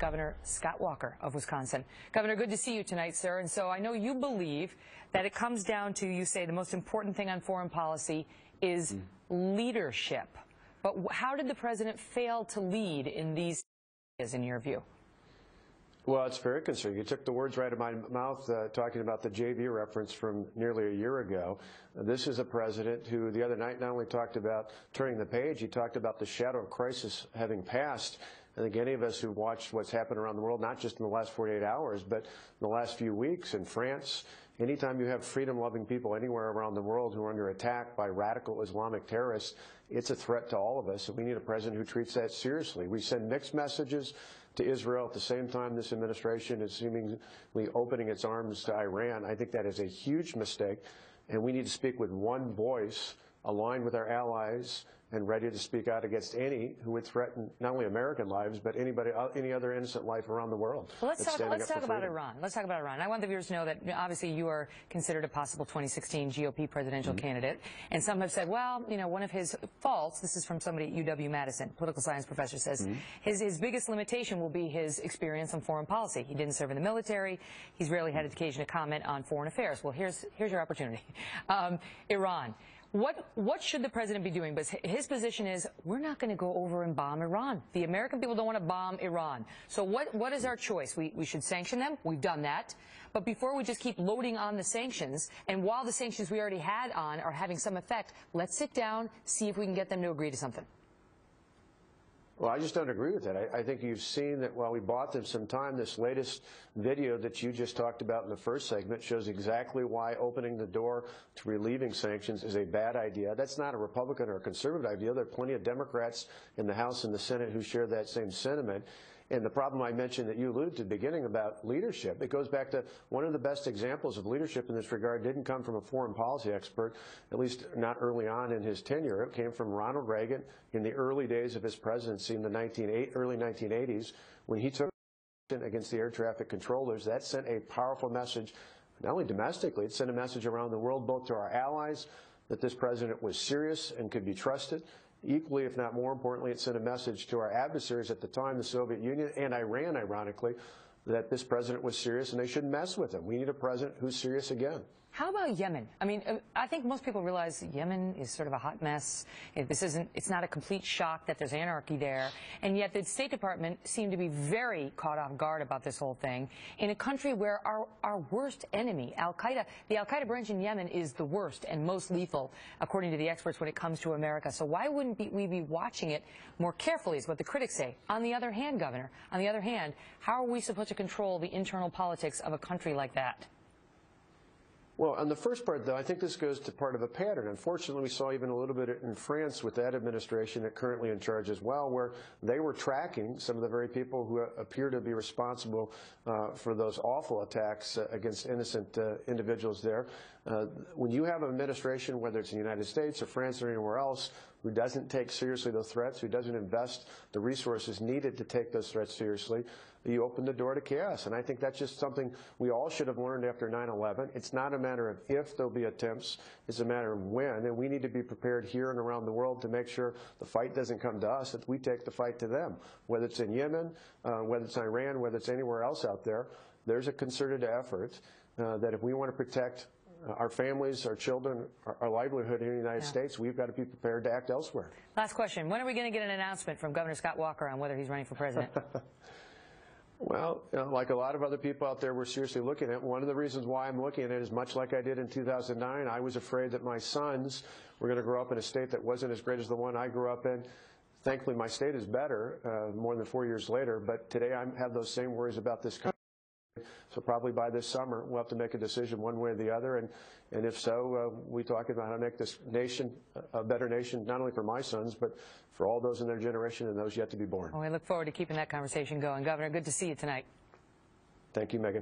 Governor Scott Walker of Wisconsin. Governor, good to see you tonight, sir. And so I know you believe that it comes down to, you say, the most important thing on foreign policy is leadership. But how did the president fail to lead in these areas, in your view? Well, it's very concerning. You took the words right out of my mouth, talking about the JV reference from nearly a year ago. This is a president who the other night not only talked about turning the page, he talked about the shadow of crisis having passed. I think any of us who watched what's happened around the world, not just in the last 48 hours, but in the last few weeks in France, anytime you have freedom-loving people anywhere around the world who are under attack by radical Islamic terrorists, it's a threat to all of us, and we need a president who treats that seriously. We send mixed messages to Israel at the same time this administration is seemingly opening its arms to Iran. I think that is a huge mistake, and we need to speak with one voice, aligned with our allies, and ready to speak out against any who would threaten not only American lives, but any other innocent life around the world. Well, let's talk about Iran. Let's talk about Iran. I want the viewers to know that obviously you are considered a possible 2016 GOP presidential candidate, and some have said, well, you know, one of his faults, this is from somebody at UW-Madison, political science professor, says his biggest limitation will be his experience on foreign policy. He didn't serve in the military. He's rarely had occasion to comment on foreign affairs. Well, here's your opportunity. Iran. What should the president be doing? Because his position is, we're not going to go over and bomb Iran. The American people don't want to bomb Iran. So what is our choice? We should sanction them. We've done that. But before we just keep loading on the sanctions, and while the sanctions we already had on are having some effect, let's sit down, see if we can get them to agree to something. Well, I just don't agree with that. I think you've seen that while we bought them some time, this latest video that you just talked about in the first segment shows exactly why opening the door to relieving sanctions is a bad idea. That's not a Republican or a conservative idea. There are plenty of Democrats in the House and the Senate who share that same sentiment. And the problem I mentioned that you alluded to at the beginning about leadership, it goes back to one of the best examples of leadership in this regard didn't come from a foreign policy expert, at least not early on in his tenure. It came from Ronald Reagan in the early days of his presidency in the early 1980s when he took action against the air traffic controllers. That sent a powerful message, not only domestically, it sent a message around the world, both to our allies, that this president was serious and could be trusted. Equally, if not more importantly, it sent a message to our adversaries at the time, the Soviet Union and Iran, ironically, that this president was serious and they shouldn't mess with him. We need a president who's serious again. How about Yemen? I mean, I think most people realize Yemen is sort of a hot mess. It's not a complete shock that there's anarchy there. And yet the State Department seemed to be very caught off guard about this whole thing in a country where our worst enemy, Al-Qaeda, the Al-Qaeda branch in Yemen is the worst and most lethal, according to the experts, when it comes to America. So why wouldn't we be watching it more carefully, is what the critics say. On the other hand, Governor, on the other hand, how are we supposed to control the internal politics of a country like that? Well, on the first part, though, I think this goes to part of a pattern. Unfortunately, we saw even a little bit in France with that administration that currently in charge as well, where they were tracking some of the very people who appear to be responsible for those awful attacks against innocent individuals there. When you have an administration, whether it's in the United States or France or anywhere else, who doesn't take seriously those threats, who doesn't invest the resources needed to take those threats seriously, you open the door to chaos. And I think that's just something we all should have learned after 9/11. It's not a matter of if there'll be attempts, it's a matter of when. And we need to be prepared here and around the world to make sure the fight doesn't come to us, that we take the fight to them. Whether it's in Yemen, whether it's Iran, whether it's anywhere else out there, there's a concerted effort that if we want to protect our families, our children, our livelihood here in the United States, we've got to be prepared to act elsewhere. Last question. When are we going to get an announcement from Governor Scott Walker on whether he's running for president? Well, like a lot of other people out there, we're seriously looking at it. One of the reasons why I'm looking at it is much like I did in 2009. I was afraid that my sons were going to grow up in a state that wasn't as great as the one I grew up in. Thankfully, my state is better more than 4 years later, but today I have those same worries about this country. So probably by this summer, we'll have to make a decision one way or the other. And if so, we talk about how to make this nation a better nation, not only for my sons, but for all those in their generation and those yet to be born. Well, we look forward to keeping that conversation going. Governor, good to see you tonight. Thank you, Megan.